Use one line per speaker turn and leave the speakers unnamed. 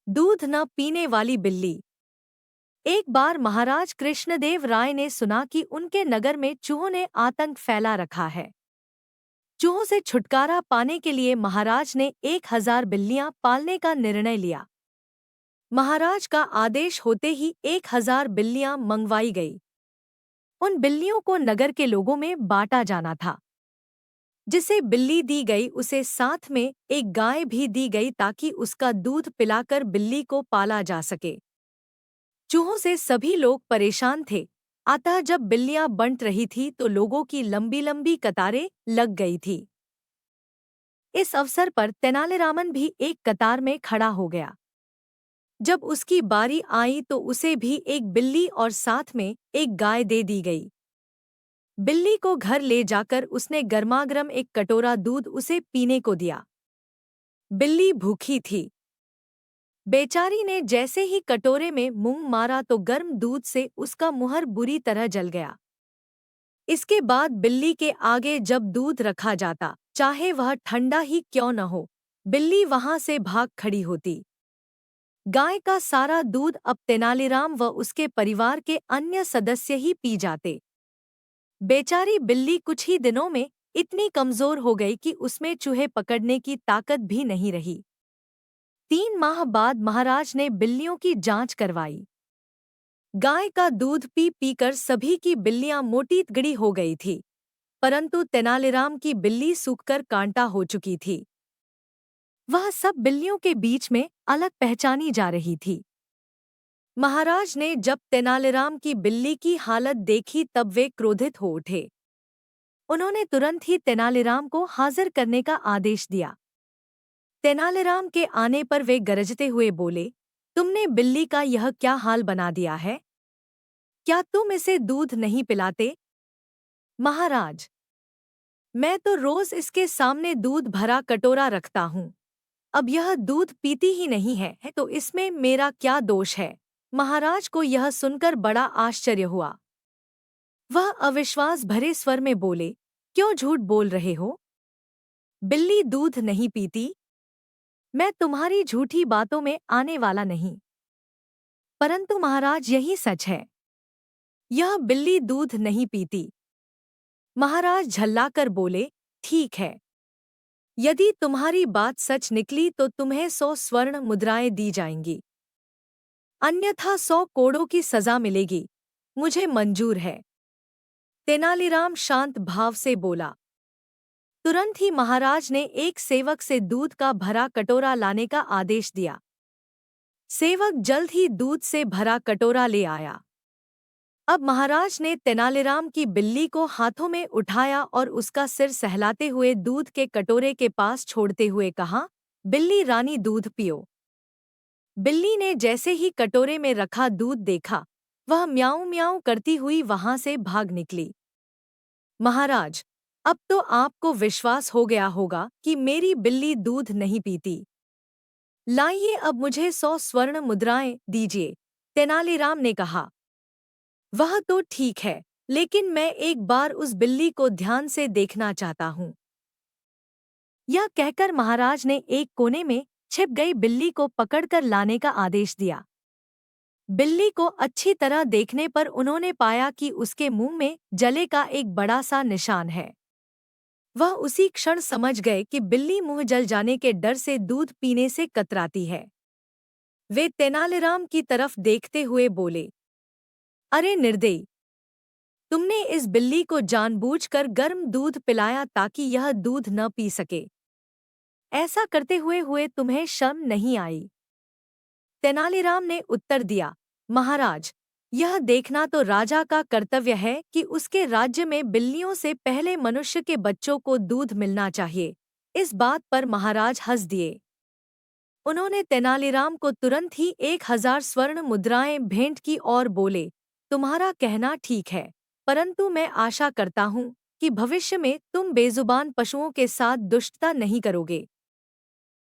दूध न पीने वाली बिल्ली। एक बार महाराज कृष्णदेव राय ने सुना कि उनके नगर में चूहों ने आतंक फैला रखा है। चूहों से छुटकारा पाने के लिए महाराज ने 1000 बिल्लियां पालने का निर्णय लिया। महाराज का आदेश होते ही 1000 बिल्लियां मंगवाई गई। उन बिल्लियों को नगर के लोगों में बांटा जाना था। जिसे बिल्ली दी गई उसे साथ में एक गाय भी दी गई ताकि उसका दूध पिलाकर बिल्ली को पाला जा सके। चूहों से सभी लोग परेशान थे, अतः जब बिल्लियां बंट रही थी तो लोगों की लंबी लंबी कतारें लग गई थी। इस अवसर पर तेनालीरामन भी एक कतार में खड़ा हो गया। जब उसकी बारी आई तो उसे भी एक बिल्ली और साथ में एक गाय दे दी गई। बिल्ली को घर ले जाकर उसने गर्मागर्म एक कटोरा दूध उसे पीने को दिया। बिल्ली भूखी थी। बेचारी ने जैसे ही कटोरे में मुंह मारा तो गर्म दूध से उसका मुंह बुरी तरह जल गया। इसके बाद बिल्ली के आगे जब दूध रखा जाता, चाहे वह ठंडा ही क्यों न हो, बिल्ली वहां से भाग खड़ी होती। गाय का सारा दूध अब तेनालीराम व उसके परिवार के अन्य सदस्य ही पी जाते। बेचारी बिल्ली कुछ ही दिनों में इतनी कमजोर हो गई कि उसमें चूहे पकड़ने की ताकत भी नहीं रही। 3 माह बाद महाराज ने बिल्लियों की जांच करवाई। गाय का दूध पी पीकर सभी की बिल्लियां मोटी तगड़ी हो गई थी, परंतु तेनालीराम की बिल्ली सूखकर कांटा हो चुकी थी। वह सब बिल्लियों के बीच में अलग पहचानी जा रही थी। महाराज ने जब तेनालीराम की बिल्ली की हालत देखी तब वे क्रोधित हो उठे। उन्होंने तुरंत ही तेनालीराम को हाजिर करने का आदेश दिया। तेनालीराम के आने पर वे गरजते हुए बोले, तुमने बिल्ली का यह क्या हाल बना दिया है? क्या तुम इसे दूध नहीं पिलाते? महाराज, मैं तो रोज इसके सामने दूध भरा कटोरा रखता हूँ। अब यह दूध पीती ही नहीं है तो इसमें मेरा क्या दोष है? महाराज को यह सुनकर बड़ा आश्चर्य हुआ। वह अविश्वास भरे स्वर में बोले, क्यों झूठ बोल रहे हो? बिल्ली दूध नहीं पीती? मैं तुम्हारी झूठी बातों में आने वाला नहीं। परंतु महाराज यही सच है। यह बिल्ली दूध नहीं पीती। महाराज झल्लाकर बोले, ठीक है। यदि तुम्हारी बात सच निकली तो तुम्हें 100 स्वर्ण मुद्राएं दी जाएंगी, अन्यथा 100 कोड़ों की सजा मिलेगी। मुझे मंजूर है। तेनालीराम शांत भाव से बोला। तुरंत ही महाराज ने एक सेवक से दूध का भरा कटोरा लाने का आदेश दिया। सेवक जल्द ही दूध से भरा कटोरा ले आया। अब महाराज ने तेनालीराम की बिल्ली को हाथों में उठाया और उसका सिर सहलाते हुए दूध के कटोरे के पास छोड़ते हुए कहा, बिल्ली रानी दूध पियो। बिल्ली ने जैसे ही कटोरे में रखा दूध देखा, वह म्याऊं म्याऊं करती हुई वहां से भाग निकली। महाराज, अब तो आपको विश्वास हो गया होगा कि मेरी बिल्ली दूध नहीं पीती। लाइए अब मुझे 100 स्वर्ण मुद्राएं दीजिए, तेनालीराम ने कहा। वह तो ठीक है, लेकिन मैं एक बार उस बिल्ली को ध्यान से देखना चाहता हूँ। यह कहकर महाराज ने एक कोने में छिप गई बिल्ली को पकड़कर लाने का आदेश दिया। बिल्ली को अच्छी तरह देखने पर उन्होंने पाया कि उसके मुंह में जले का एक बड़ा सा निशान है। वह उसी क्षण समझ गए कि बिल्ली मुंह जल जाने के डर से दूध पीने से कतराती है। वे तेनालीराम की तरफ देखते हुए बोले, अरे निर्दयी, तुमने इस बिल्ली को जानबूझकर गर्म दूध पिलाया ताकि यह दूध न पी सके। ऐसा करते हुए तुम्हें शर्म नहीं आई? तेनालीराम ने उत्तर दिया, महाराज, यह देखना तो राजा का कर्तव्य है कि उसके राज्य में बिल्लियों से पहले मनुष्य के बच्चों को दूध मिलना चाहिए। इस बात पर महाराज हंस दिए। उन्होंने तेनालीराम को तुरंत ही 1000 स्वर्ण मुद्राएं भेंट की और बोले, तुम्हारा कहना ठीक है, परंतु मैं आशा करता हूँ कि भविष्य में तुम बेजुबान पशुओं के साथ दुष्टता नहीं करोगे।